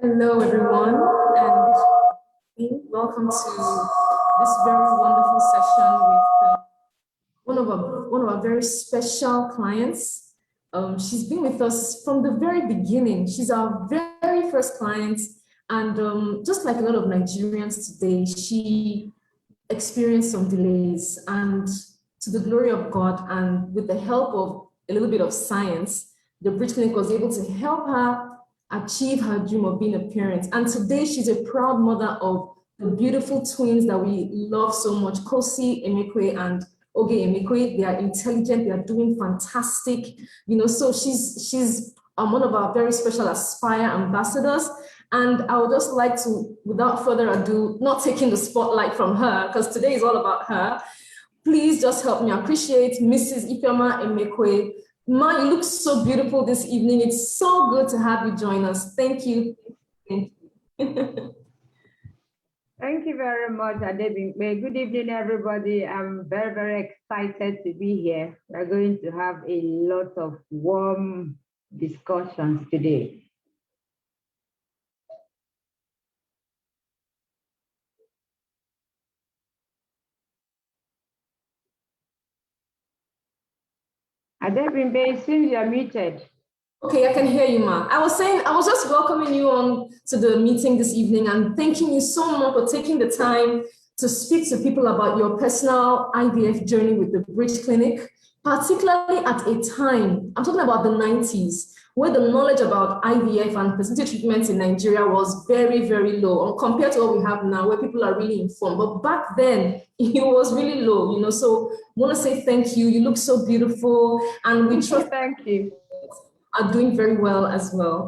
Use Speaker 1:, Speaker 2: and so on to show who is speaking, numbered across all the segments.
Speaker 1: Hello, everyone, and welcome to this very wonderful session with one of our very special clients. She's been with us from the very beginning. She's our very first client, and just like a lot of Nigerians today, she experienced some delays, and to the glory of God and with the help of a little bit of science, the Bridge Clinic was able to help her achieve her dream of being a parent. And today she's a proud mother of the beautiful twins that we love so much, Kosi Emekwe and Oge Emekwe. They are intelligent, they are doing fantastic. So she's one of our very special Aspire ambassadors. And I would just like to, without further ado, not taking the spotlight from her, because today is all about her, please just help me appreciate Mrs. Ifeoma Emekwe. Ma, you look so beautiful this evening. It's so good to have you join us. Thank you.
Speaker 2: Thank you very much, Adebimpe. Good evening, everybody. I'm very, very excited to be here. We're going to have a lot of warm discussions today. Adebimpe, it seems you're muted.
Speaker 1: Okay, I can hear you, Ma. I was just welcoming you on to the meeting this evening and thanking you so much for taking the time to speak to people about your personal IVF journey with the Bridge Clinic, particularly at a time, I'm talking about the 90s, where the knowledge about IVF and fertility treatments in Nigeria was very, very low compared to what we have now, where people are really informed. But back then, it was really low, So I want to say thank you. You look so beautiful, and we trust.
Speaker 2: Thank you.
Speaker 1: Are doing very well as well.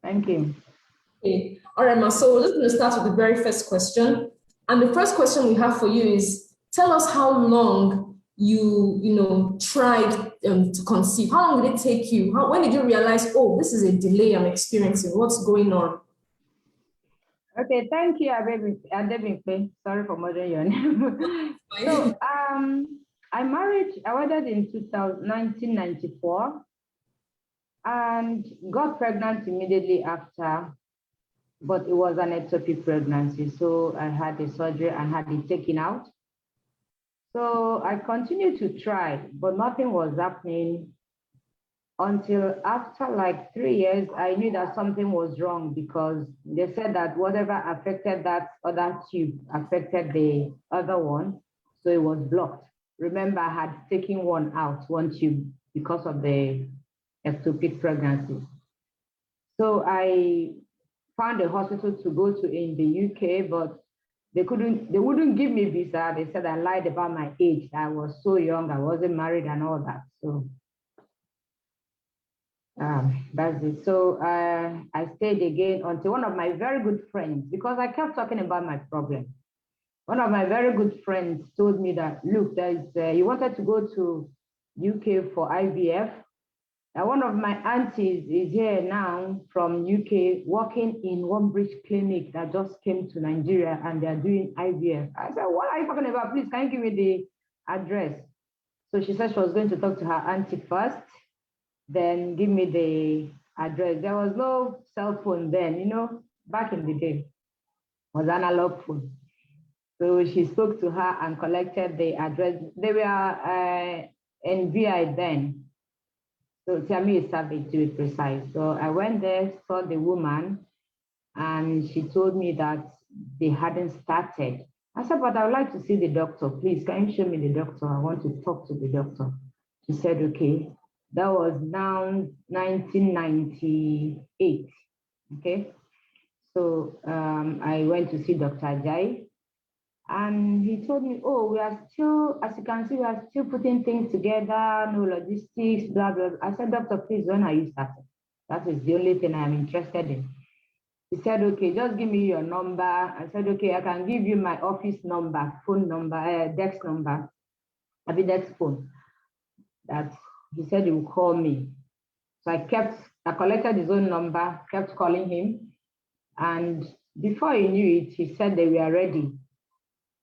Speaker 2: Thank you.
Speaker 1: Okay. All right, Ma. So we're just going to start with the very first question. And the first question we have for you is, tell us how long you tried to conceive. How long did it take you? When did you realize, oh, this is a delay I'm experiencing? What's going on?
Speaker 2: Okay, thank you, Adebimpe. Sorry for murdering your name. So, I wedded in 1994 and got pregnant immediately after, but it was an ectopic pregnancy. So I had a surgery and had it taken out. So I continued to try, but nothing was happening until after like 3 years, I knew that something was wrong because they said that whatever affected that other tube affected the other one. So it was blocked. Remember, I had taken one tube because of the ectopic pregnancy. So I found a hospital to go to in the UK, but they wouldn't give me visa. They said I lied about my age. I was so young, I wasn't married and all that. So that's it. So I stayed again until one of my very good friends, because I kept talking about my problem. One of my very good friends told me that, look, you wanted to go to UK for IVF. Now, one of my aunties is here now from UK working in one Bridge clinic that just came to Nigeria and they're doing IVF. I said, what are you talking about? Please, can you give me the address? So she said she was going to talk to her auntie first, then give me the address. There was no cell phone then, back in the day, it was analog phone. So she spoke to her and collected the address. They were in VI then. So Tiami is Savage, to be precise. So I went there, saw the woman, and she told me that they hadn't started. I said, but I would like to see the doctor. Please, can you show me the doctor? I want to talk to the doctor. She said, okay. That was now 1998, okay? So I went to see Dr. Ajayi, and he told me, oh, we are still, as you can see, we are still putting things together, no logistics, blah, blah, blah. I said, doctor, please, when are you starting? That is the only thing I'm interested in. He said, okay, just give me your number. I said, okay, I can give you my office number, phone number, desk number, desk phone. He said he would call me. So I collected his own number, kept calling him. And before he knew it, he said they were ready.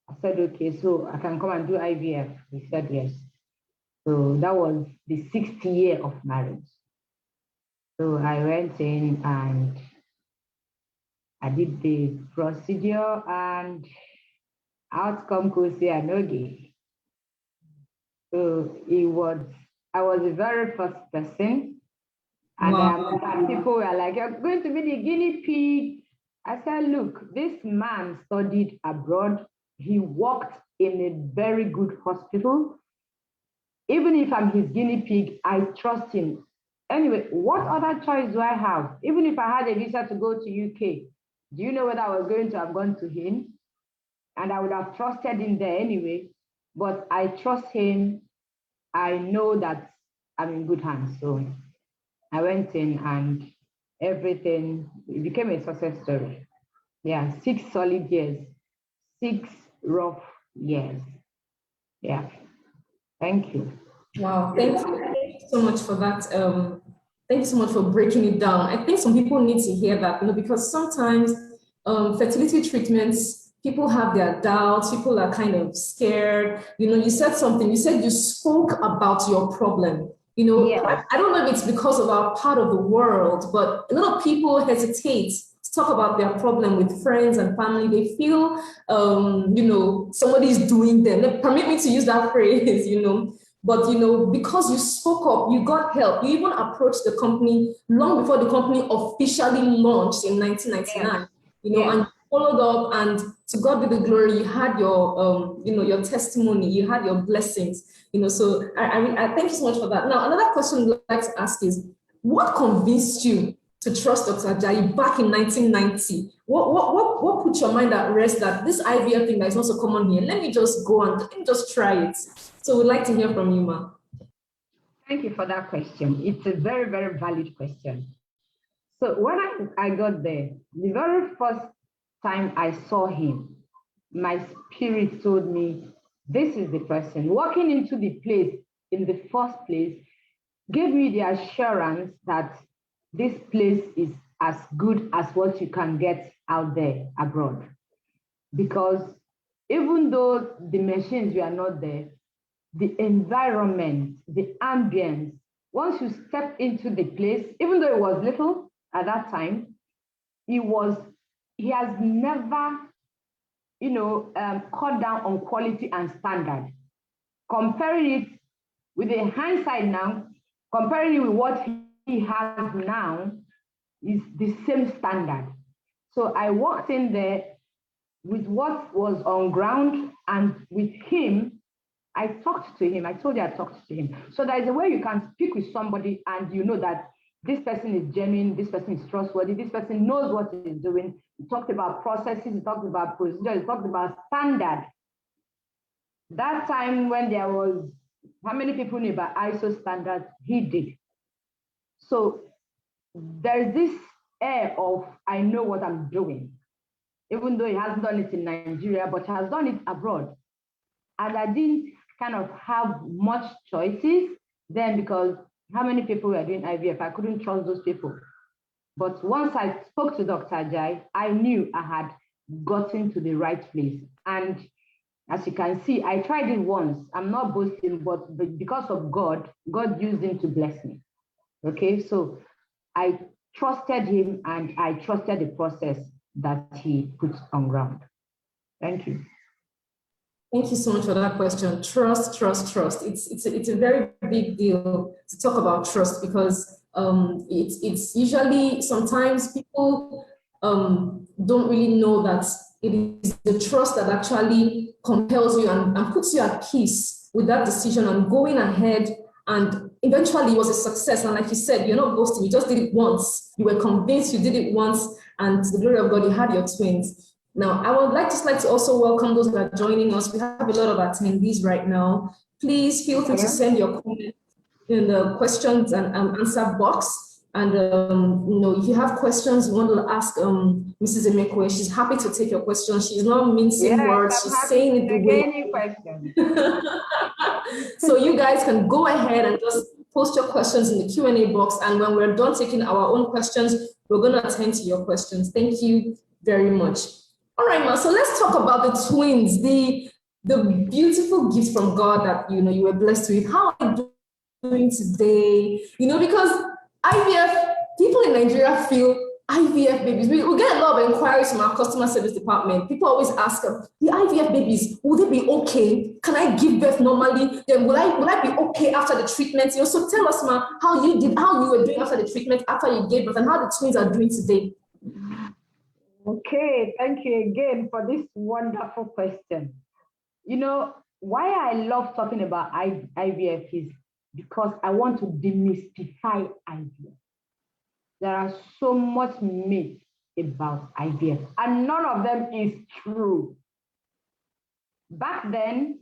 Speaker 2: I said, okay, so I can come and do IVF. He said, yes. So that was the 6th year of marriage. So I went in and I did the procedure and outcome could say anogi. So I was the very first person. And
Speaker 1: Wow.
Speaker 2: people were like, "You're going to be the guinea pig." I said, "Look, this man studied abroad. He worked in a very good hospital. Even if I'm his guinea pig, I trust him. Anyway, what other choice do I have? Even if I had a visa to go to UK, do you know whether I was going to have gone to him? And I would have trusted him there anyway. But I trust him. I know that I'm in good hands. So I went in and everything, it became a success story. Yeah, 6 solid years, 6 rough years. Yeah, thank you.
Speaker 1: Wow, thank you. Thank you so much for that. Thank you so much for breaking it down. I think some people need to hear that, because sometimes fertility treatments, people have their doubts, people are kind of scared. You said something, you said you spoke about your problem.
Speaker 2: Yes.
Speaker 1: I don't know if it's because of our part of the world, but a lot of people hesitate to talk about their problem with friends and family. They feel, somebody's doing them. Permit me to use that phrase, But because you spoke up, you got help. You even approached the company long before the company officially launched in 1999.
Speaker 2: Yes.
Speaker 1: And you followed up, and to God be the glory. You had your, your testimony. You had your blessings. So I thank you so much for that. Now, another question we'd like to ask is, what convinced you to trust Dr. Ajayi back in 1990? What put your mind at rest that this IVF thing that is not so common here? Let me just go and let me just try it. So we'd like to hear from you, Ma.
Speaker 2: Thank you for that question. It's a very, very valid question. So when I got there, the very first time I saw him, my spirit told me, this is the person. Walking into the place in the first place gave me the assurance that this place is as good as what you can get out there abroad. Because even though the machines were not there, the environment, the ambience, once you step into the place, even though it was little at that time, he has never, cut down on quality and standard. Comparing it with the hindsight now, comparing it with what he has now is the same standard. So I walked in there with what was on ground, and with him, I talked to him. I told you I talked to him. So there is a way you can speak with somebody and you know that this person is genuine, this person is trustworthy, this person knows what he's doing. He talked about processes, he talked about procedure, he talked about standard. That time when there was, how many people knew about ISO standards? He did. So there's this air of, I know what I'm doing, even though he hasn't done it in Nigeria, but has done it abroad. And I didn't kind of have much choices then, because how many people were doing IVF? I couldn't trust those people. But once I spoke to Dr. Ajayi, I knew I had gotten to the right place. And as you can see, I tried it once. I'm not boasting, but because of God, God used him to bless me. Okay, so I trusted him and I trusted the process that he put on ground. Thank you.
Speaker 1: Thank you so much for that question. Trust, trust, trust. It's a very big deal to talk about trust, because it's usually, sometimes people don't really know that it is the trust that actually compels you and puts you at peace with that decision and going ahead. And eventually it was a success. And like you said, you're not boasting, you just did it once. You were convinced, you did it once, and to the glory of God, you had your twins. Now, I would like to also welcome those that are joining us. We have a lot of attendees right now. Please feel free to send your comments in the questions and answer box. And if you have questions you want to ask Mrs. Emekwe, she's happy to take your questions. She's not mincing words. She's saying it the way. So you guys can go ahead and just post your questions in the Q&A box. And when we're done taking our own questions, we're going to attend to your questions. Thank you very much. All right, Ma, so let's talk about the twins, the beautiful gifts from God that you were blessed with. How are you doing today? Because IVF, people in Nigeria feel IVF babies. We get a lot of inquiries from our customer service department. People always ask them, the IVF babies, will they be okay? Can I give birth normally? Then will I be okay after the treatment? So tell us, ma, how you were doing after the treatment, after you gave birth, and how the twins are doing today.
Speaker 2: Okay, thank you again for this wonderful question. You know, why I love talking about IVF is because I want to demystify IVF. There are so much myth about IVF, and none of them is true. Back then,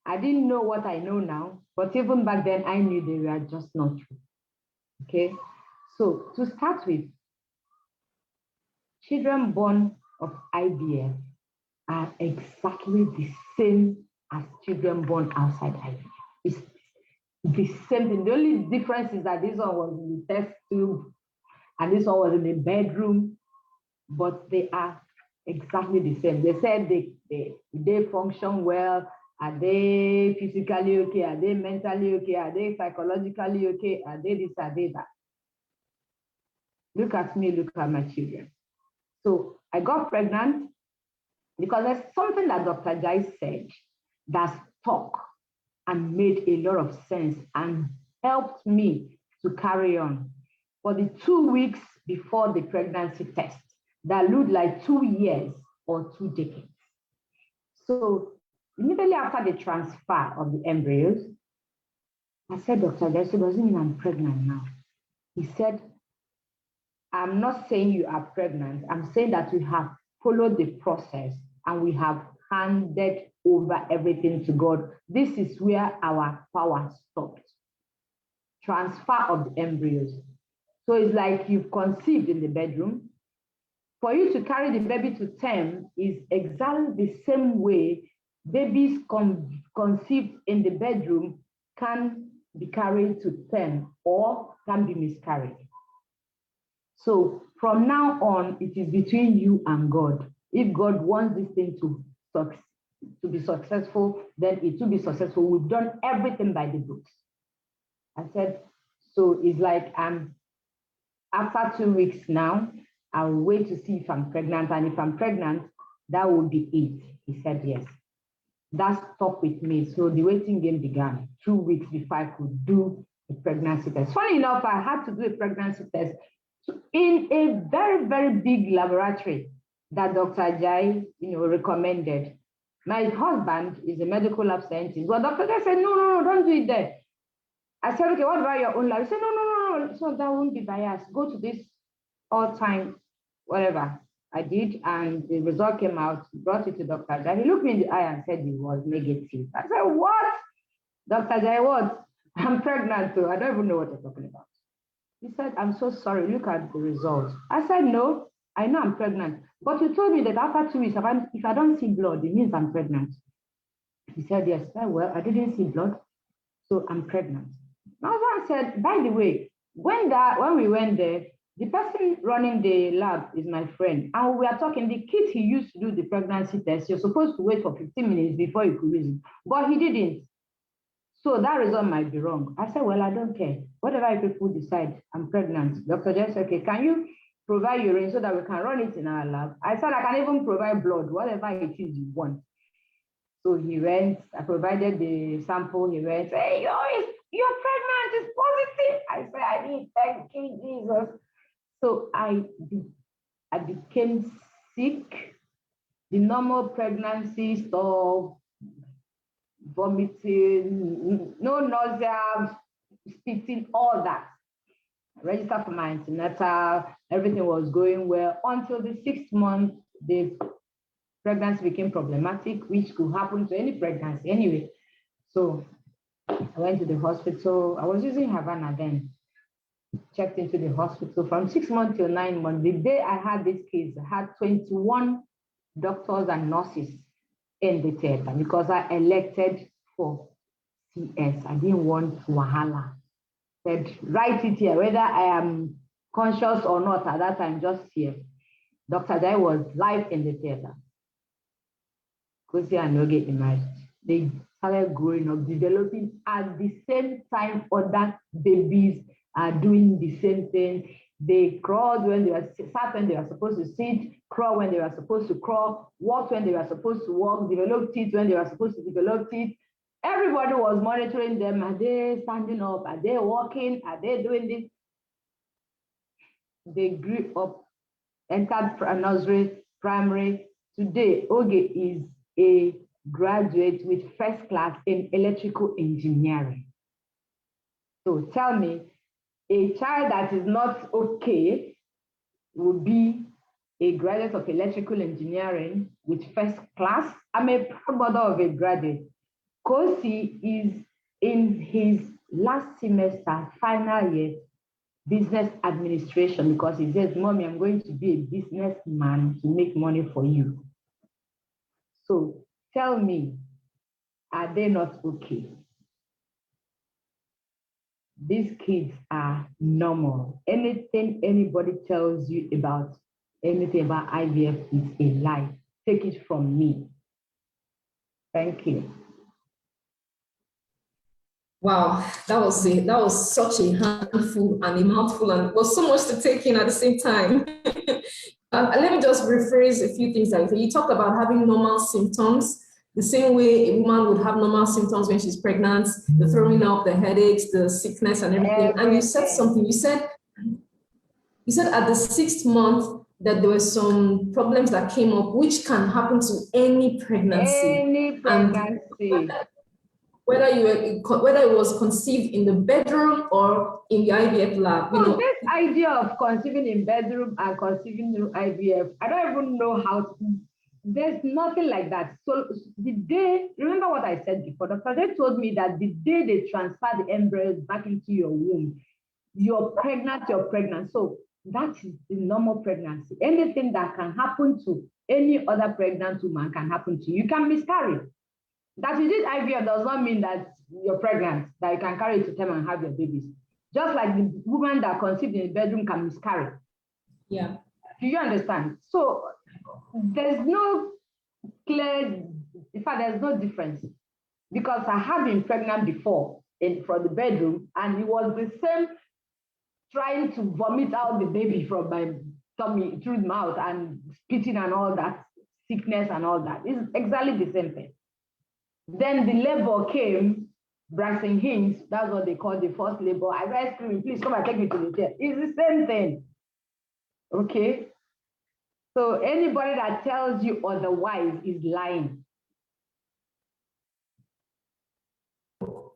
Speaker 2: I didn't know what I know now, but even back then, I knew they were just not true. Okay, so to start with, children born of IVF are exactly the same as children born outside IVF. It's the same thing. The only difference is that this one was in the test tube and this one was in the bedroom, but they are exactly the same. They said they function well. Are they physically okay? Are they mentally okay? Are they psychologically okay? Are they this? Are they that? Look at me, look at my children. So I got pregnant because there's something that Dr. Jai said that stuck and made a lot of sense and helped me to carry on. For the 2 weeks before the pregnancy test, that looked like 2 years or 2 decades. So immediately after the transfer of the embryos, I said, Dr. Jai, so does it mean I'm pregnant now? He said, I'm not saying you are pregnant. I'm saying that we have followed the process and we have handed over everything to God. This is where our power stopped. Transfer of the embryos. So it's like you've conceived in the bedroom. For you to carry the baby to term is exactly the same way babies conceived in the bedroom can be carried to term or can be miscarried. So from now on, it is between you and God. If God wants this thing to be successful, then it will be successful. We've done everything by the books. I said, so it's like after 2 weeks now, I'll wait to see if I'm pregnant. And if I'm pregnant, that will be it. He said yes. That stuck with me. So the waiting game began 2 weeks before I could do a pregnancy test. Funny enough, I had to do a pregnancy test in a very, very big laboratory that Dr. Jai, recommended. My husband is a medical lab scientist. But Dr. Jai said, no, don't do it there. I said, okay, what about your own lab? He said, no. So that won't be biased. Go to this all-time, whatever. I did, and the result came out, brought it to Dr. Jai. He looked me in the eye and said it was negative. I said, what? Dr. Jai, what? I'm pregnant too. I don't even know what you're talking about. He said, I'm so sorry, look at the results. I said, no, I know I'm pregnant. But you told me that after 2 weeks, if I don't see blood, it means I'm pregnant. He said, yes, well, I didn't see blood, so I'm pregnant. My husband said, by the way, when we went there, the person running the lab is my friend. And we are talking, the kit he used to do the pregnancy test, you're supposed to wait for 15 minutes before you could use it. But he didn't. So that result might be wrong. I said, well, I don't care. Whatever people decide, I'm pregnant. Dr. Jess said, okay, can you provide urine so that we can run it in our lab? I said, I can even provide blood, whatever it is you want. So he went, I provided the sample, he went, hey, you're pregnant, it's positive. I said, I need, thank you, Jesus. So I became sick. The normal pregnancy stuff, vomiting, no nausea, spitting, all that. I registered for my antenatal, everything was going well until the 6th month, the pregnancy became problematic, which could happen to any pregnancy anyway. So I went to the hospital. I was using Havana then. Checked into the hospital from 6 months till 9 months. The day I had this case, I had 21 doctors and nurses in the theater because I elected for CS. I didn't want Wahala. Said, write it here, whether I am conscious or not at that time, just here. Dr. Jai was live in the theater. Kosi and Noge emerged. They started growing up, developing at the same time other babies are doing the same thing. They crawled when they were sat when they were supposed to sit, crawl when they were supposed to crawl, walk when they were supposed to walk, develop teeth when they were supposed to develop teeth. Everybody was monitoring them. Are they standing up? Are they walking? Are they doing this? They grew up, entered nursery, primary. Today, Oge is a graduate with first class in electrical engineering. So tell me, a child that is not okay will be a graduate of electrical engineering with first class. I'm a proud mother of a graduate. Kosi is in his last semester, final year, business administration, because he says, Mommy, I'm going to be a businessman to make money for you. So tell me, are they not okay? These kids are normal. Anything anybody tells you about anything about IVF is a lie. Take it from me. Thank you.
Speaker 1: Wow, that was such a handful and a mouthful, and was so much to take in at the same time. Let me just rephrase a few things that you said. You talked about having normal symptoms, the same way a woman would have normal symptoms when she's pregnant, the throwing up, the headaches, the sickness, and everything. And you said something. You said at the 6th month that there were some problems that came up, which can happen to any pregnancy.
Speaker 2: Any pregnancy.
Speaker 1: Whether it was conceived in the bedroom or in the IVF lab.
Speaker 2: This idea of conceiving in bedroom and conceiving through IVF, I don't even know how to, there's nothing like that. So the day, remember what I said before, Dr. J told me that the day they transfer the embryos back into your womb, you're pregnant. So that is the normal pregnancy. Anything that can happen to any other pregnant woman can happen to you. You can miscarry. That you did IVF does not mean that you're pregnant, that you can carry it to term and have your babies. Just like the woman that conceived in the bedroom can miscarry.
Speaker 1: Yeah.
Speaker 2: Do you understand? So there's no clear, in fact, there's no difference. Because I have been pregnant before from the bedroom, and it was the same trying to vomit out the baby from my tummy through the mouth and spitting and all that, sickness and all that. It's exactly the same thing. Then the labor came, Braxton Hines, that's what they call the first labor. I was screaming, please come and take me to the chair. It's the same thing. Okay? So anybody that tells you otherwise is lying.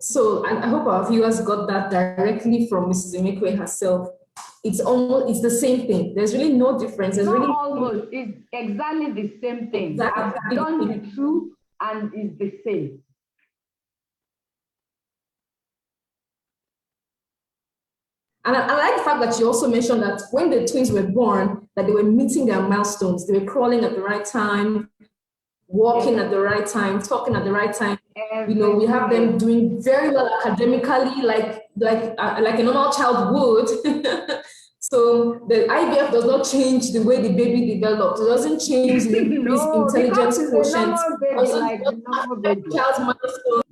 Speaker 1: So I hope our viewers got that directly from Mrs. Emekwe herself. It's the same thing. There's really no difference. There's really
Speaker 2: almost. It's exactly the same thing.
Speaker 1: Exactly.
Speaker 2: I've done the two and it's the same.
Speaker 1: And I like the fact that you also mentioned that when the twins were born, that they were meeting their milestones. They were crawling at the right time, walking at the right time, talking at the right time. We have them doing very well academically, like a normal child would. So the IVF does not change the way the baby develops. It doesn't change the baby's intelligence quotient. Child's milestones.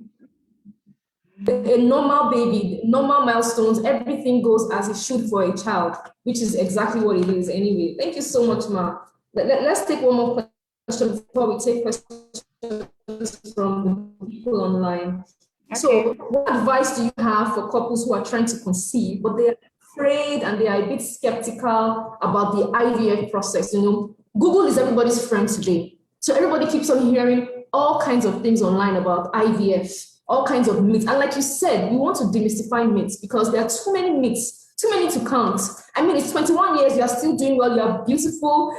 Speaker 1: A normal baby, normal milestones, everything goes as it should for a child, which is exactly what it is anyway. Thank you so much, Ma. Let's take one more question before we take questions from the people online. Okay. So what advice do you have for couples who are trying to conceive, but they are afraid and they are a bit skeptical about the IVF process? Google is everybody's friend today. So everybody keeps on hearing all kinds of things online about IVF. All kinds of myths. And like you said, we want to demystify myths because there are too many myths, too many to count. I mean, it's 21 years, you are still doing well, you are beautiful.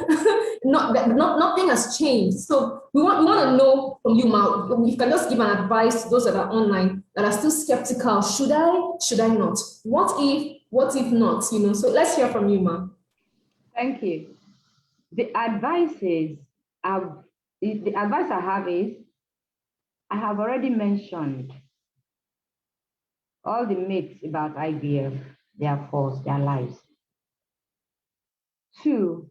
Speaker 1: Nothing has changed. So we want to know from you, Ma, you can just give an advice to those that are online that are still skeptical. Should I not? What if not? So let's hear from you, Ma.
Speaker 2: Thank you. The advice I have is, I have already mentioned all the myths about IVF, they are false, they are lies. 2,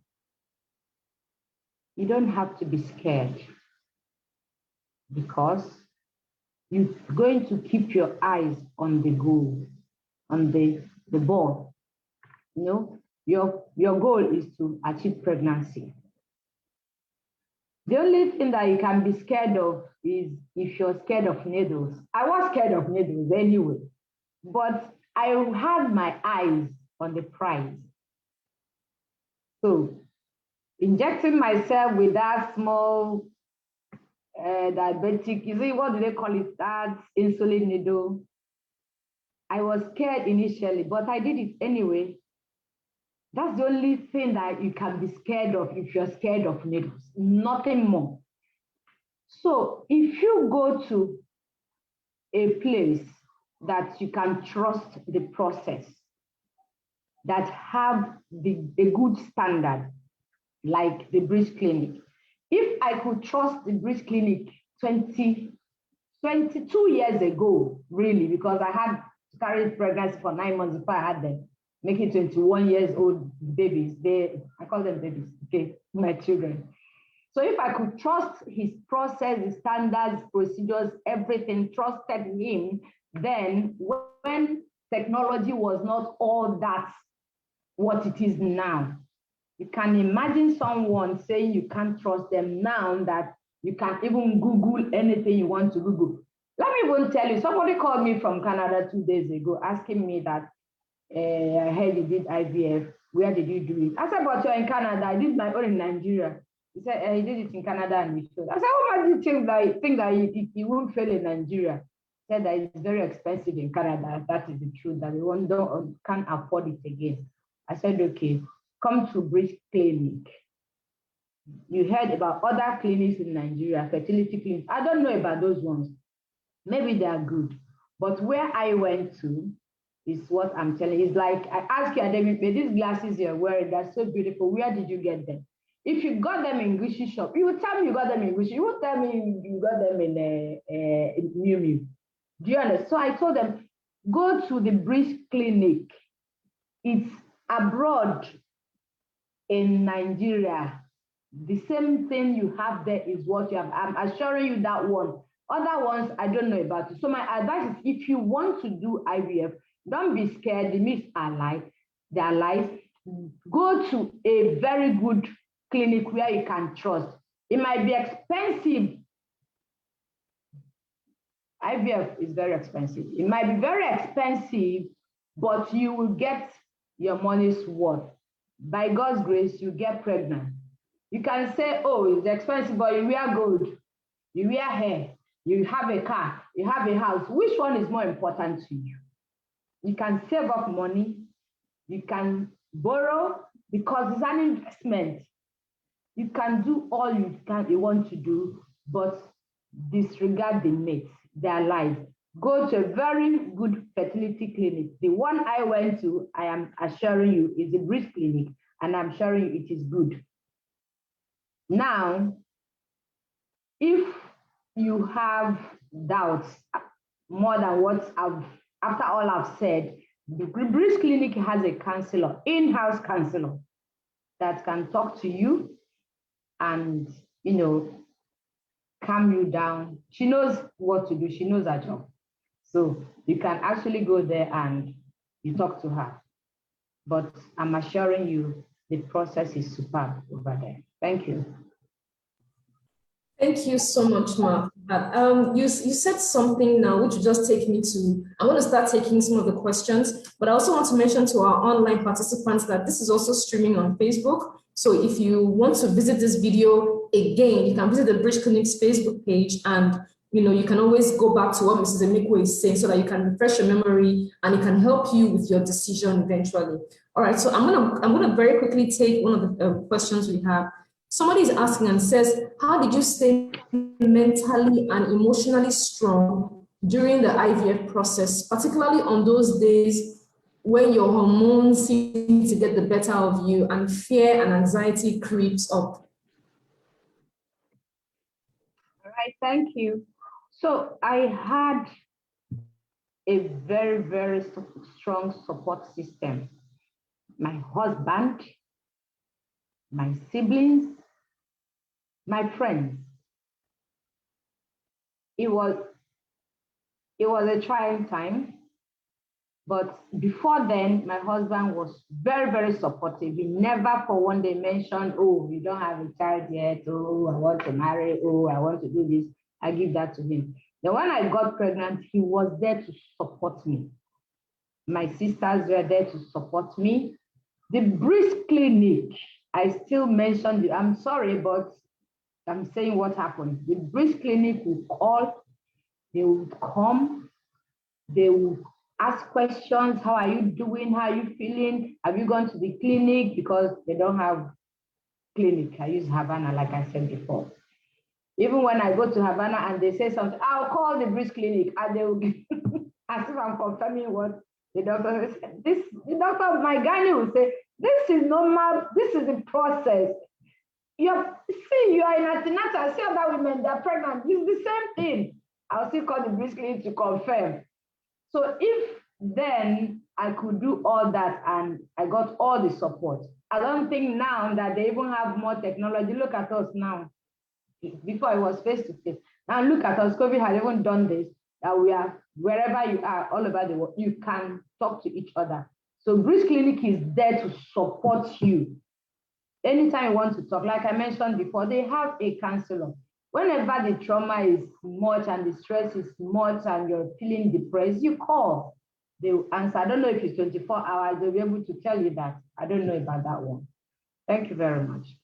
Speaker 2: you don't have to be scared because you're going to keep your eyes on the goal, on the ball. your goal is to achieve pregnancy. The only thing that you can be scared of is if you're scared of needles. I was scared of needles anyway, but I had my eyes on the prize. So injecting myself with that small diabetic, what do they call it? That insulin needle. I was scared initially, but I did it anyway. That's the only thing that you can be scared of if you're scared of needles, nothing more. So if you go to a place that you can trust the process, that have a good standard, like the breast clinic. If I could trust the breast clinic 22 years ago, really, because I had carried pregnancy for 9 months before I had them, making 21 years old babies. I call them babies, okay, my children. So if I could trust his process, his standards, procedures, everything, trusted him, then when technology was not all that what it is now, you can imagine someone saying you can't trust them now, that you can even Google anything you want to Google. Let me even tell you, somebody called me from Canada 2 days ago asking me that, I heard you did IVF, where did you do it? I said, but you're in Canada, I did my own in Nigeria. He said, he did it in Canada and he failed. I said, what do you think that you won't fail in Nigeria? He said that it's very expensive in Canada. That is the truth, that they can't afford it again. I said, okay, come to breast clinic. You heard about other clinics in Nigeria, fertility clinics. I don't know about those ones. Maybe they are good. But where I went to is what I'm telling you. It's like, I asked you, David, these glasses you're wearing, they're so beautiful. Where did you get them? If you got them in Gucci shop, you would tell me you got them in Gucci. You would tell me you got them in Miu Miu. Do you understand? So I told them, go to the breast clinic. It's abroad in Nigeria. The same thing you have there is what you have. I'm assuring you that one. Other ones, I don't know about it. So my advice is, if you want to do IVF, don't be scared. The myths are lies. They are lies. Go to a very good clinic where you can trust. It might be expensive. IVF is very expensive. It might be very expensive, but you will get your money's worth. By God's grace, you get pregnant. You can say, oh, it's expensive, but you wear gold, you wear hair, you have a car, you have a house. Which one is more important to you? You can save up money, you can borrow, because it's an investment. You can do all you want to do, but disregard the myths, their lies. Go to a very good fertility clinic. The one I went to, I am assuring you, is a breast clinic, and I'm assuring you it is good. Now, if you have doubts more than what after all I've said, the breast clinic has a counselor, in-house counselor, that can talk to you and, calm you down. She knows what to do. She knows her job. So you can actually go there and you talk to her. But I'm assuring you, the process is superb over there. Thank you.
Speaker 1: Thank you so much, Mark. You said something now which will just take me to, I'm going to start taking some of the questions, but I also want to mention to our online participants that this is also streaming on Facebook. So if you want to visit this video again, you can visit the Bridge Clinic's Facebook page, and you can always go back to what Mrs. Emiko is saying so that you can refresh your memory and it can help you with your decision eventually. All right, so I'm gonna very quickly take one of the questions we have. Somebody is asking and says, how did you stay mentally and emotionally strong during the IVF process, particularly on those days when your hormones seem to get the better of you and fear and anxiety creeps up?
Speaker 2: All right, thank you. So I had a very, very strong support system. My husband, my siblings, my friends. It was a trying time, But before then, my husband was very, very supportive. He never for one day mentioned, oh, you don't have a child yet. Oh, I want to marry. Oh, I want to do this. I give that to him. Then when I got pregnant, he was there to support me. My sisters were there to support me. The breast clinic, I still mentioned, I'm sorry, but I'm saying what happened. The breast clinic will call, they would come, they would ask questions. How are you doing? How are you feeling? Have you gone to the clinic? Because they don't have clinic. I use Havana, like I said before. Even when I go to Havana and they say something, I'll call the breast clinic, and they will give, as if I'm confirming what the doctor said. The doctor, my gynae will say, this is normal, this is the process. You are in antenatal, see other women, they're pregnant, it's the same thing. I'll still call the breast clinic to confirm. So if then I could do all that and I got all the support, I don't think now that they even have more technology. Look at us now. Before it was face to face. Now look at us, COVID has even done this, that we are, wherever you are, all over the world, you can talk to each other. So breast clinic is there to support you. Anytime you want to talk, like I mentioned before, they have a counselor. Whenever the trauma is much and the stress is much and you're feeling depressed, you call. They will answer. I don't know if it's 24 hours, they'll be able to tell you that. I don't know about that one. Thank you very much.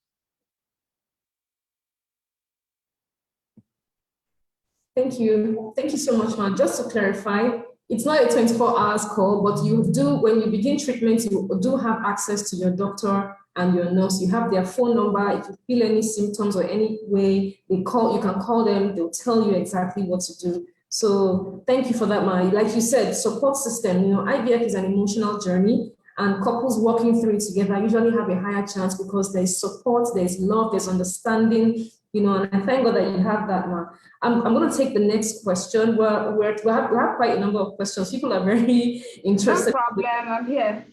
Speaker 1: Thank you. Thank you so much, Ma. Just to clarify, it's not a 24 hours call, but you do, when you begin treatment, you do have access to your doctor and your nurse. You have their phone number. If you feel any symptoms or any way they call, you can call them. They'll tell you exactly what to do. So thank you for that, Ma. Like you said, support system, IVF is an emotional journey, and couples working through it together usually have a higher chance because there's support, there's love, there's understanding, and I thank God that you have that, Ma. I'm going to take the next question. We have quite a number of questions. People are very interested.
Speaker 2: No problem, I'm here.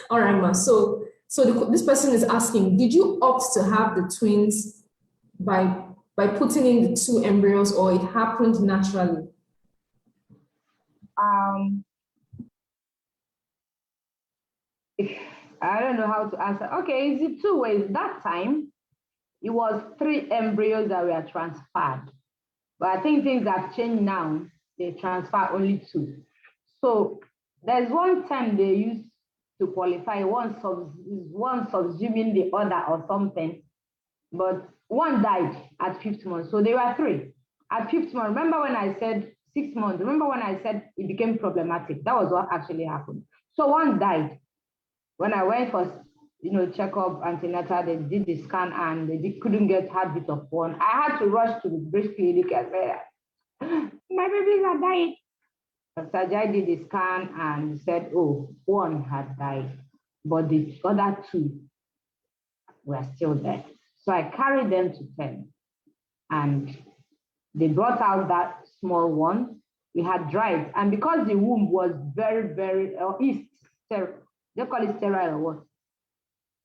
Speaker 1: All right, Ma. So this person is asking, did you opt to have the twins by putting in the 2 embryos, or it happened naturally?
Speaker 2: I don't know how to answer. Okay, is it 2 ways? That time, it was 3 embryos that were transferred. But I think things have changed now. They transfer only 2. So there's one time they used to qualify, one subsuming the other or something. But one died at 5th month. So there were 3. At 5th month, remember when I said 6 months? Remember when I said it became problematic? That was what actually happened. So one died. When I went for checkup, antenatal, they did the scan and they couldn't get heartbeat of one. I had to rush to the breast clinic and say, my babies are dying. Surgery did the scan and said, oh, one had died, but the other 2 were still there. So I carried them to 10, and they brought out that small one. We had dried, and because the womb was very, very, sterile, they call it sterile or what?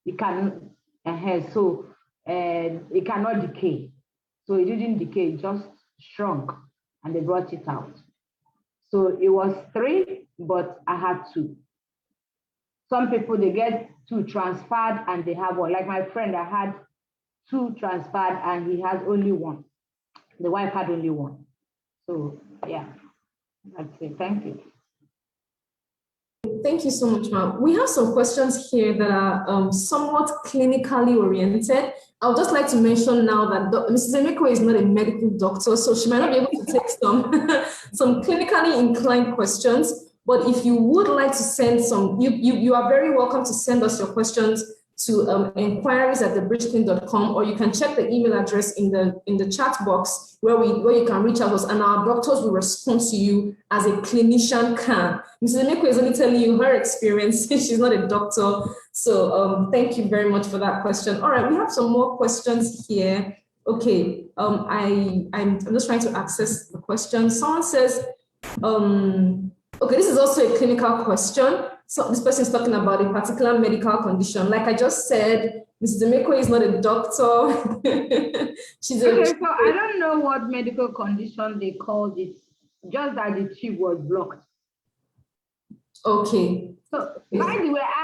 Speaker 2: It can, it cannot decay. So it didn't decay, it just shrunk, and they brought it out. So it was 3, but I had 2. Some people, they get 2 transferred and they have 1. Like my friend, I had 2 transferred and he has only 1. The wife had only 1. So yeah, that's it. Thank you.
Speaker 1: Thank you so much, Ma. We have some questions here that are somewhat clinically oriented. I would just like to mention now that Mrs. Emeko is not a medical doctor, so she might not be able to take some clinically inclined questions. But if you would like to send some, you are very welcome to send us your questions to enquiries@thebridgeclinic.com, or you can check the email address in the chat box where you can reach out to us, and our doctors will respond to you as a clinician can. Mrs. Emeko is only telling you her experience. She's not a doctor. So thank you very much for that question. All right, we have some more questions here. Okay, I'm just trying to access the question. Someone says, okay, this is also a clinical question. So this person is talking about a particular medical condition. Like I just said, Mrs. Emeko is not a doctor. So
Speaker 2: I don't know what medical condition they called it, just that the tube was blocked.
Speaker 1: Okay.
Speaker 2: So by the way, I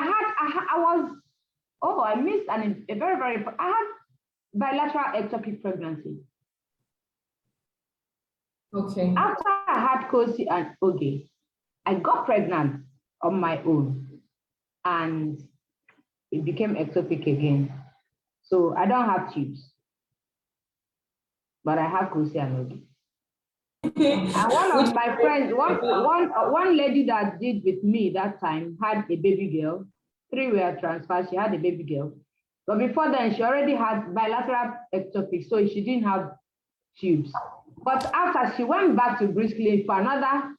Speaker 2: missed a very, very, I had bilateral ectopic pregnancy.
Speaker 1: Okay.
Speaker 2: After I had Kosi and Oge, I got pregnant on my own and it became ectopic again. So I don't have tubes, but I have Kosi and Oge. And one of my friends, one lady that did with me that time had a baby girl. 3 were transferred, she had a baby girl. But before then, she already had bilateral ectopic, so she didn't have tubes. But after she went back to breast clinic for another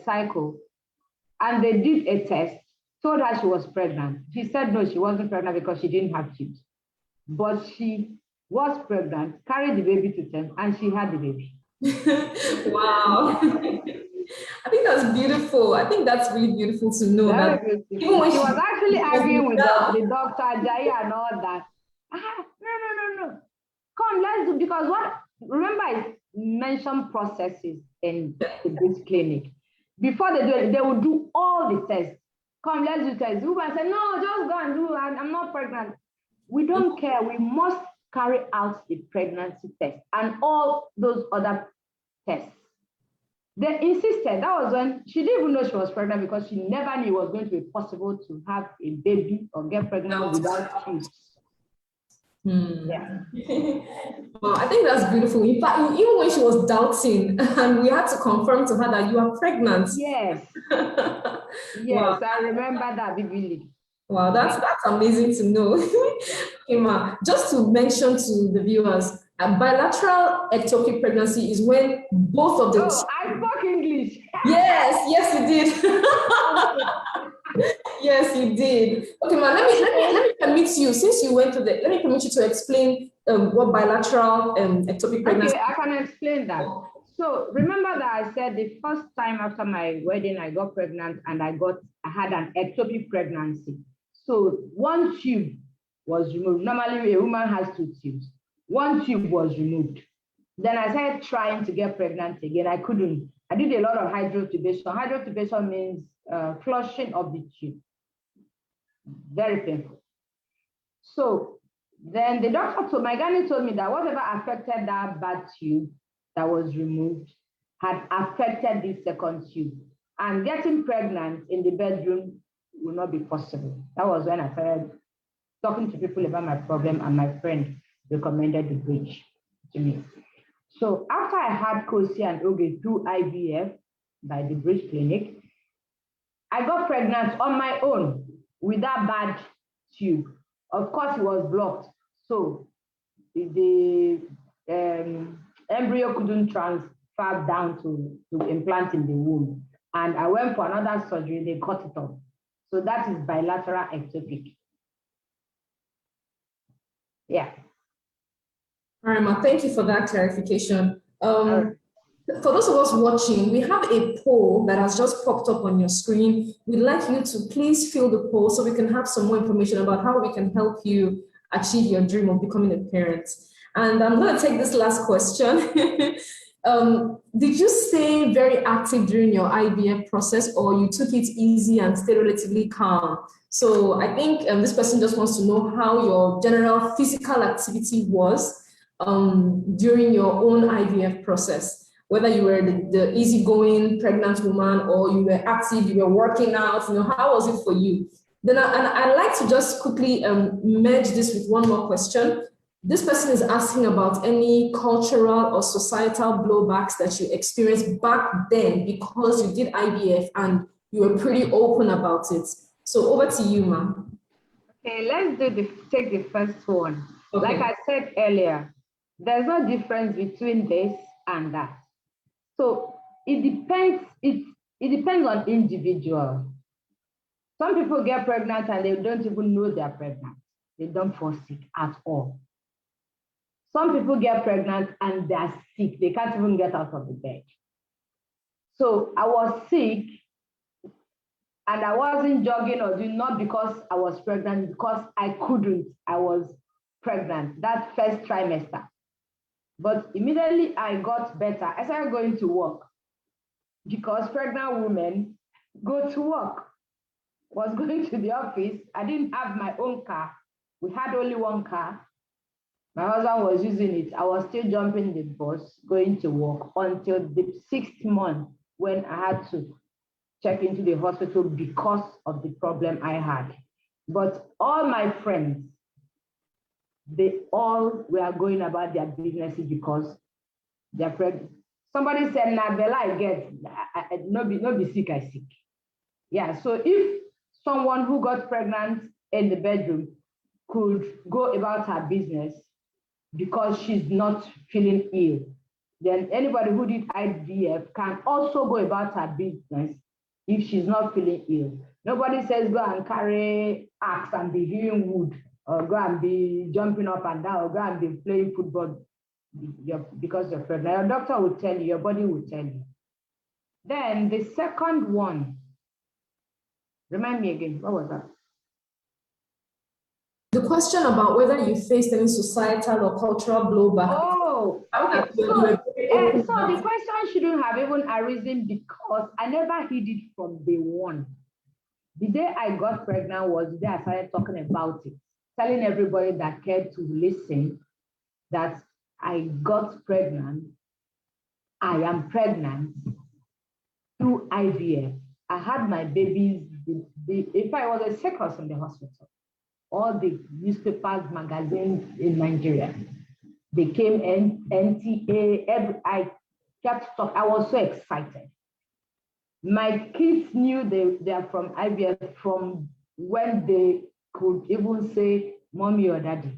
Speaker 2: cycle, and they did a test, told her she was pregnant. She said no, she wasn't pregnant because she didn't have tubes. But she was pregnant, carried the baby to term, and she had the baby.
Speaker 1: Wow. I think that's beautiful. I think that's really beautiful to know that
Speaker 2: even when she was actually arguing with the doctor, Jai, and all that. No. Come, let's do, because remember I mentioned processes in the breast clinic. Before they do it, they will do all the tests. Come, let's do tests. The woman said, no, just go and do it. I'm not pregnant. We don't care. We must carry out the pregnancy test and all those other tests. They insisted. That was when she didn't even know she was pregnant because she never knew it was going to be possible to have a baby or get pregnant without tubes. Yeah.
Speaker 1: Well, I think that's beautiful. In fact, even when she was doubting, and we had to confirm to her that you are pregnant.
Speaker 2: Yes. Yes, wow. I remember that vividly.
Speaker 1: Wow, that's amazing to know. Okay, ma, just to mention to the viewers, a bilateral ectopic pregnancy is when both of the...
Speaker 2: Oh, I spoke English.
Speaker 1: Yes, you did. Yes, you did. Okay, ma, let me permit you, since you went to let me permit you to explain what bilateral ectopic pregnancy...
Speaker 2: Okay, I can explain that. So remember that I said the first time after my wedding, I got pregnant and I had an ectopic pregnancy. So one tube was removed. Normally a woman has 2 tubes. One tube was removed. Then I started trying to get pregnant again. I couldn't. I did a lot of hydrotubation. Hydrotubation means flushing of the tube. Very painful. So then the doctor my gynae told me that whatever affected that bad tube that was removed had affected the second tube. And getting pregnant in the bedroom will not be possible. That was when I started talking to people about my problem, and my friend recommended the bridge to me. So after I had Kosi and Oge through IVF by the bridge clinic, I got pregnant on my own with that bad tube. Of course, it was blocked. So the embryo couldn't transfer down to implant in the womb. And I went for another surgery, they cut it off. So that is bilateral ectopic. Yeah.
Speaker 1: All right, ma, thank you for that clarification. For those of us watching, we have a poll that has just popped up on your screen. We'd like you to please fill the poll so we can have some more information about how we can help you achieve your dream of becoming a parent. And I'm going to take this last question. Did you stay very active during your IVF process, or you took it easy and stayed relatively calm? So I think this person just wants to know how your general physical activity was during your own IVF process, whether you were the easygoing pregnant woman or you were active, you were working out, how was it for you? Then I'd like to just quickly merge this with one more question. This person is asking about any cultural or societal blowbacks that you experienced back then because you did IVF and you were pretty open about it. So over to you, ma'am.
Speaker 2: Okay, let's take the first one. Okay. Like I said earlier, there's no difference between this and that. So it depends. It depends on individual. Some people get pregnant and they don't even know they're pregnant. They don't fall sick at all. Some people get pregnant and they're sick. They can't even get out of the bed. So I was sick and I wasn't jogging or doing, not because I was pregnant, because I couldn't. I was pregnant that first trimester. But immediately I got better. I started going to work because pregnant women, go to work. Was going to the office. I didn't have my own car. We had only one car. My husband was using it. I was still jumping the bus, going to work until the 6th month when I had to check into the hospital because of the problem I had. But all my friends, they all were going about their businesses because they're pregnant. Somebody said, "Nah, Bella, I get, no be sick, I sick." Yeah, so if someone who got pregnant in the bedroom could go about her business because she's not feeling ill, then anybody who did IVF can also go about her business if she's not feeling ill. Nobody says go and carry axe and be hewing wood, or go and be jumping up and down, or go and be playing football because you're pregnant. Your doctor will tell you, your body will tell you. Then the second one, remind me again, what was that?
Speaker 1: The question about whether you faced any societal or cultural blowback.
Speaker 2: Oh, okay. So the question shouldn't have even arisen because I never hid it from day one. The day I got pregnant was the day I started talking about it, telling everybody that cared to listen that I got pregnant. I am pregnant through IVF. I had my babies. If I was a sick in the hospital, all the newspapers, magazines in Nigeria, they came NTA. I kept talking. I was so excited. My kids knew they are from IVF from when they could even say mommy or daddy.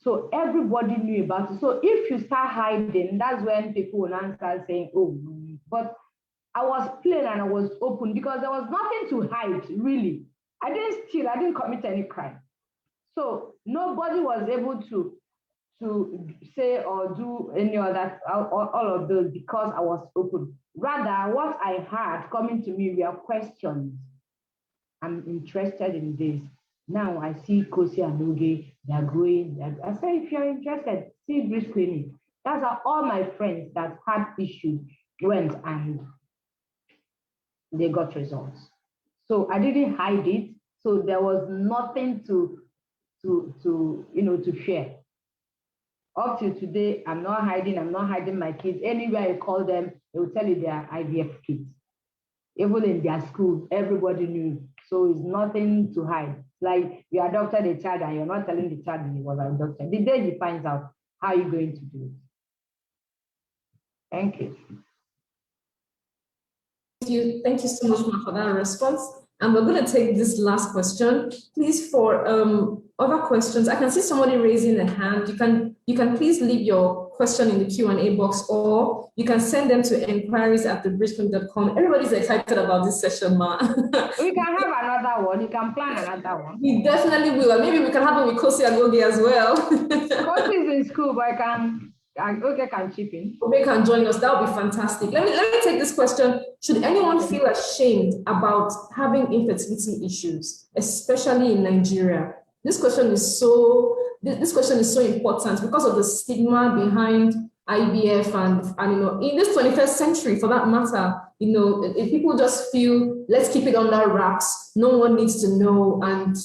Speaker 2: So everybody knew about it. So if you start hiding, that's when people will now start saying, oh, but I was plain and I was open because there was nothing to hide, really. I didn't steal, I didn't commit any crime. So nobody was able to say or do any of that, all of those, because I was open. Rather, what I had coming to me were questions. I'm interested in this. Now I see Kosi and Oge, they're growing. I say, if you're interested, see Breast Clinic. That's how all my friends that had issues went and they got results. So I didn't hide it. So there was nothing to share. Up to today, I'm not hiding my kids. Anywhere I call them, they will tell you they are IVF kids. Even in their school, everybody knew. So it's nothing to hide. Like you adopted a child and you're not telling the child he was adopted. The day he finds out, how are you going to do it? Thank you.
Speaker 1: Thank you so much, Ma, for that response. And we're going to take this last question. Please, for other questions, I can see somebody raising a hand. You can please leave your question in the Q&A box, or you can send them to enquiries@thebridgeclinic.com. Everybody's excited about this session, Ma.
Speaker 2: We can have another one. You can plan another one.
Speaker 1: We definitely will. And maybe we can have it with Kosi and Oge as well.
Speaker 2: Kosi is in school, but Oge can chip in.
Speaker 1: Oge can join us. That would be fantastic. Let me take this question. Should anyone feel ashamed about having infertility issues, especially in Nigeria? This question is so important because of the stigma behind IVF and in this 21st century, for that matter, if people just feel, let's keep it under wraps, no one needs to know, and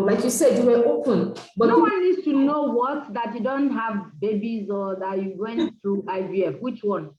Speaker 1: like you said, you were open, but
Speaker 2: no one needs to know what, that you don't have babies or that you went through IVF. Which one?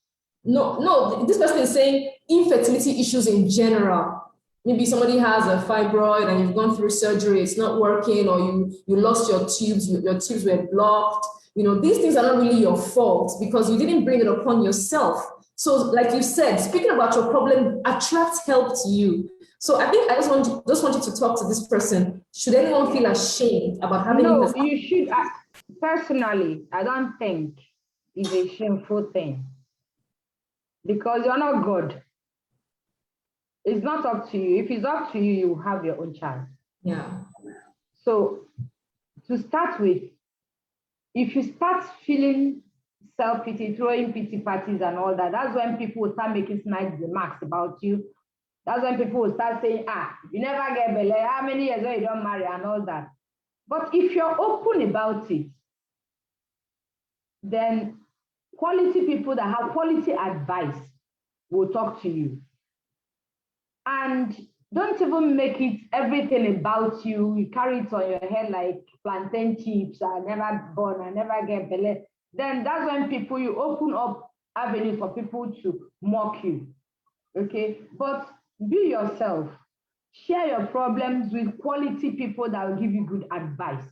Speaker 1: No, this person is saying infertility issues in general. Maybe somebody has a fibroid and you've gone through surgery, it's not working, or you lost your tubes were blocked. These things are not really your fault because you didn't bring it upon yourself. So like you said, speaking about your problem attracts help to you. So I think I just want you to talk to this person. Should anyone feel ashamed about having
Speaker 2: No, you should. Personally, I don't think it's a shameful thing because you're not God. It's not up to you. If it's up to you, you have your own child.
Speaker 1: Yeah. So
Speaker 2: to start with, if you start feeling self-pity, throwing pity parties and all that, that's when people will start making snide remarks about you. That's when people will start saying, you never get belly, how many years ago you don't marry and all that. But if you're open about it, then quality people that have quality advice will talk to you. And don't even make it everything about you. You carry it on your head like plantain chips. I never born, I never get belly. Then that's when you open up avenues for people to mock you. Okay, but be yourself. Share your problems with quality people that will give you good advice.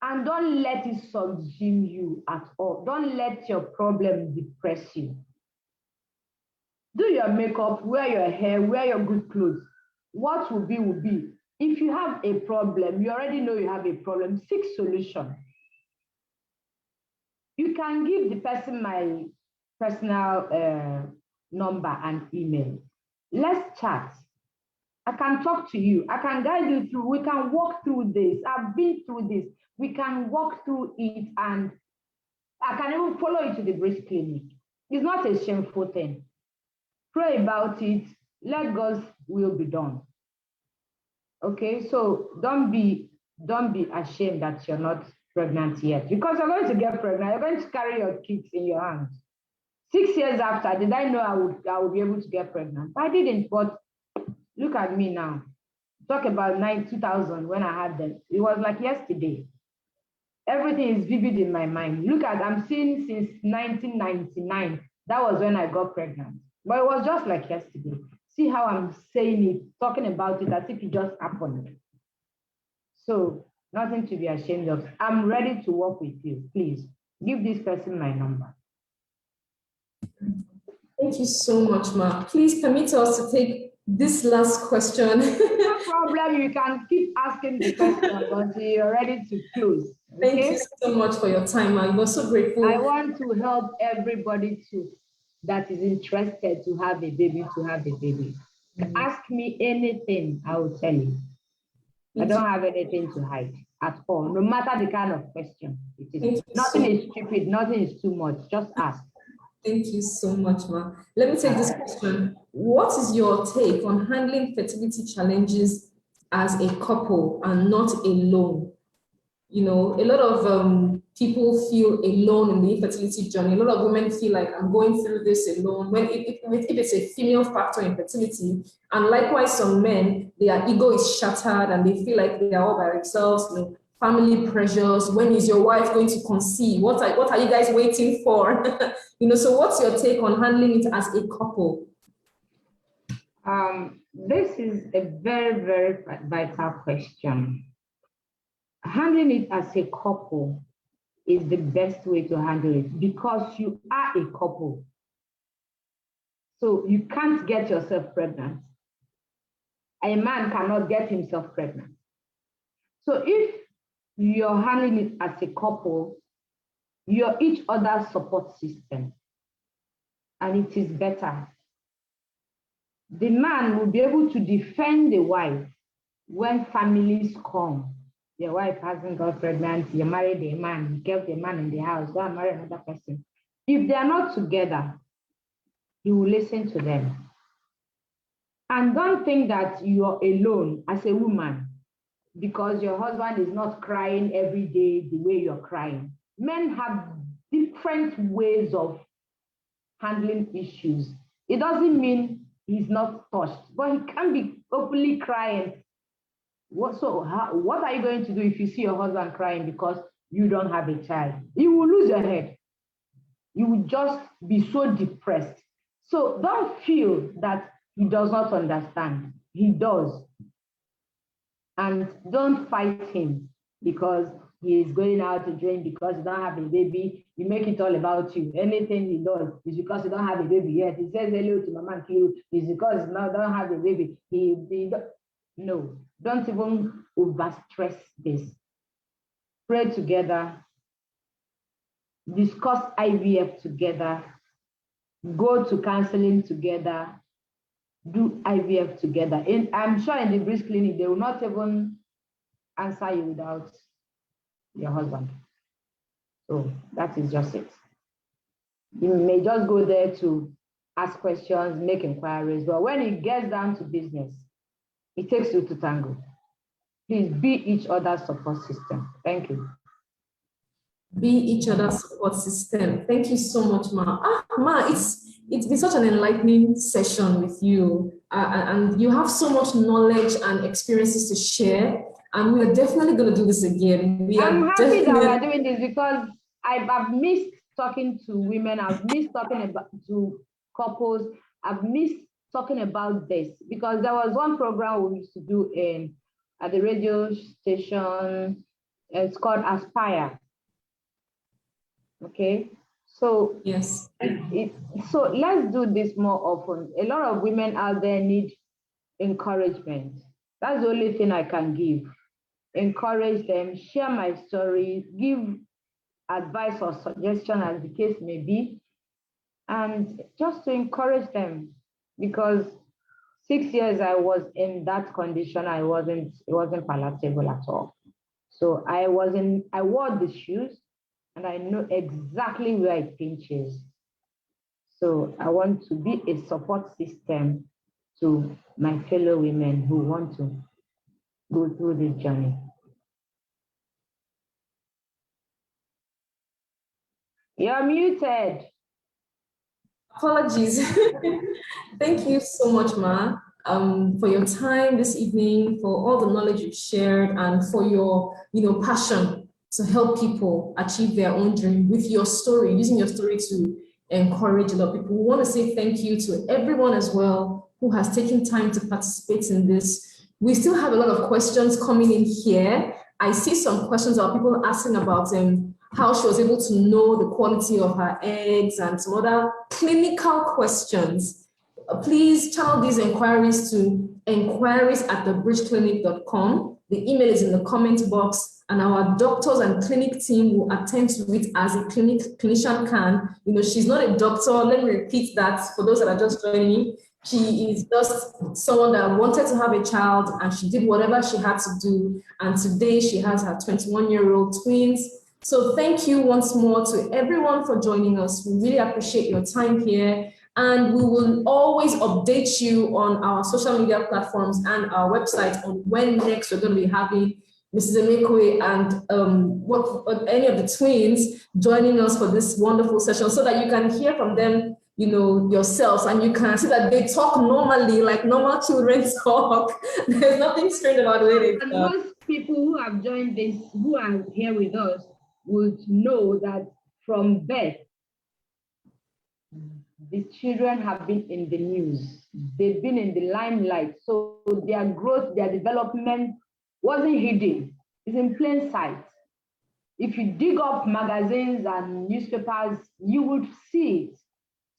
Speaker 2: And don't let it subsume you at all. Don't let your problem depress you. Do your makeup, wear your hair, wear your good clothes. What will be, will be. If you have a problem, you already know you have a problem, seek solution. You can give the person my personal number and email. Let's chat. I can talk to you. I can guide you through. We can walk through this. I've been through this. We can walk through it, and I can even follow you to the breast clinic. It's not a shameful thing. Pray about it. Let God's will be done. Okay, so don't be ashamed that you're not pregnant yet, because you're going to get pregnant. You're going to carry your kids in your hands. 6 years after, did I know I would be able to get pregnant? I didn't, but look at me now. Talk about 2000 when I had them. It was like yesterday. Everything is vivid in my mind. Look at, I'm seeing since 1999. That was when I got pregnant. But it was just like yesterday. See how I'm saying it, talking about it as if it just happened. So nothing to be ashamed of. I'm ready to work with you. Please give this person my number.
Speaker 1: Thank you so much, Ma. Please permit us to take this last question.
Speaker 2: No problem. You can keep asking the question until you're ready to close. Okay?
Speaker 1: Thank you so much for your time, Ma. We're so grateful.
Speaker 2: I want to help everybody that is interested to have a baby to have a baby. Ask me anything, I will tell you. I don't have anything to hide at all, no matter the kind of question it is. Nothing is stupid, nothing is too much. Just ask.
Speaker 1: Thank you so much, Ma. Let me take this question. What is your take on handling fertility challenges as a couple and not alone? You know, a lot of people feel alone in the infertility journey. A lot of women feel like, I'm going through this alone. When if it's a female factor in fertility, and likewise some men, their ego is shattered and they feel like they are all by themselves. You know, family pressures. When is your wife going to conceive? What are you guys waiting for? You know, so what's your take on handling it as a couple?
Speaker 2: This is a very, very vital question. Handling it as a couple is the best way to handle it, because you are a couple. So you can't get yourself pregnant. A man cannot get himself pregnant. So if you're handling it as a couple, you're each other's support system, and it is better. The man will be able to defend the wife when families come. Your wife hasn't got pregnant, you married a man, you kept a man in the house, go and marry another person. If they are not together, you will listen to them. And don't think that you are alone as a woman because your husband is not crying every day the way you're crying. Men have different ways of handling issues. It doesn't mean he's not touched, but he can be openly crying. What are you going to do if you see your husband crying because you don't have a child? You will lose your head. You will just be so depressed. So don't feel that he does not understand. He does. And don't fight him because he is going out to drink, because you don't have a baby. You make it all about you. Anything he does is because you don't have a baby yet. He says hello to Mama Q. It's because you don't have a baby. No, don't even overstress this. Pray together. Discuss IVF together. Go to counseling together. Do IVF together. And I'm sure in the breast clinic, they will not even answer you without your husband. So that is just it. You may just go there to ask questions, make inquiries, but when it gets down to business, it takes you to tango. Please be each other's support system. Thank you.
Speaker 1: Be each other's support system. Thank you so much, Ma. Ma, it's been such an enlightening session with you, and you have so much knowledge and experiences to share. And we are definitely going to do this again.
Speaker 2: I'm happy that we're doing this because I've missed talking to women. I've missed talking about to couples. I've missed talking about this because there was one program we used to do at the radio station. It's called Aspire. Okay, so
Speaker 1: yes,
Speaker 2: so let's do this more often. A lot of women out there need encouragement. That's the only thing I can give. Encourage them, share my story, give advice or suggestion as the case may be, and just to encourage them, because 6 years I was in that condition. It wasn't palatable at all. So I wore the shoes and I know exactly where it pinches. So I want to be a support system to my fellow women who want to go through this journey. You're muted.
Speaker 1: Apologies. Thank you so much, Ma, for your time this evening, for all the knowledge you've shared, and for your, passion to help people achieve their own dream with your story, using your story to encourage a lot of people. We want to say thank you to everyone as well who has taken time to participate in this. We still have a lot of questions coming in here. I see some questions of people asking about how she was able to know the quality of her eggs and some other clinical questions. Please channel these inquiries to enquiries@thebridgeclinic.com. The email is in the comment box, and our doctors and clinic team will attend to it as a clinician can. She's not a doctor. Let me repeat that for those that are just joining. She is just someone that wanted to have a child, and she did whatever she had to do. And today she has her 21-year-old twins. So thank you once more to everyone for joining us. We really appreciate your time here. And we will always update you on our social media platforms and our website on when next we're going to be having Mrs. Emekwe and any of the twins joining us for this wonderful session, so that you can hear from them, yourselves, and you can see that they talk normally, like normal children talk. There's nothing strange about it.
Speaker 2: And most people who have joined this, who are here with us, would know that from birth, the children have been in the news. They've been in the limelight. So their growth, their development wasn't hidden. It's in plain sight. If you dig up magazines and newspapers, you would see it.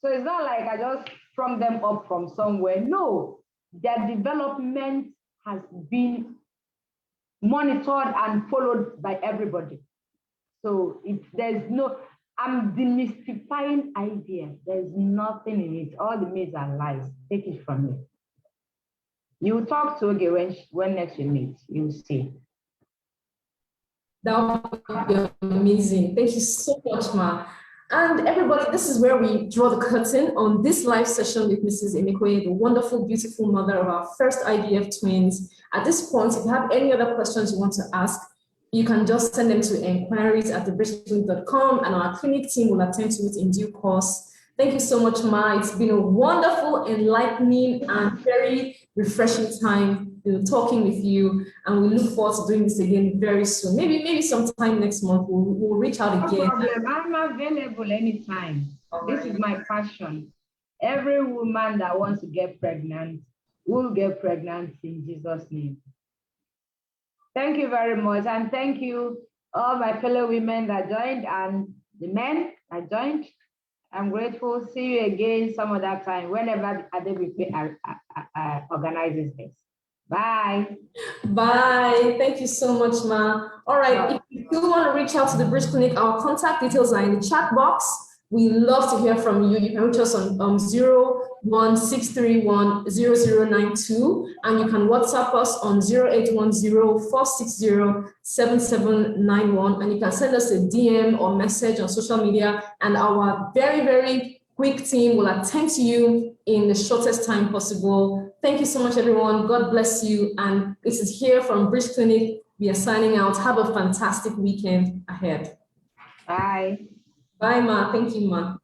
Speaker 2: So it's not like I just sprung them up from somewhere. No, their development has been monitored and followed by everybody. So I'm demystifying IVF. There's nothing in it. All the myths are lies. Take it from me. You will talk to Oge when next we meet. You will see.
Speaker 1: That would be amazing. Thank you so much, Ma. And everybody, this is where we draw the curtain on this live session with Mrs. Emekwe, the wonderful, beautiful mother of our first IVF twins. At this point, if you have any other questions you want to ask, you can just send them to enquiries@thebridgeclinic.com, and our clinic team will attend to it in due course. Thank you so much, Ma. It's been a wonderful, enlightening, and very refreshing time talking with you, and we look forward to doing this again very soon. Maybe sometime next month we'll reach out again.
Speaker 2: No problem. I'm available anytime. This is my passion. Every woman that wants to get pregnant will get pregnant in Jesus' name. Thank you very much, and thank you all my fellow women that joined and the men that joined. I'm grateful. See you again some other time whenever Adebipe organizes this. Bye.
Speaker 1: Bye. Thank you so much, Ma. All right. If you do want to reach out to the Bridge Clinic, our contact details are in the chat box. We love to hear from you. You can reach us on 016310092, and you can WhatsApp us on 0810-460-7791, and you can send us a DM or message on social media, and our very, very quick team will attend to you in the shortest time possible. Thank you so much, everyone. God bless you. And this is here from Bridge Clinic. We are signing out. Have a fantastic weekend ahead.
Speaker 2: Bye.
Speaker 1: Bye, Ma. Thank you, Ma.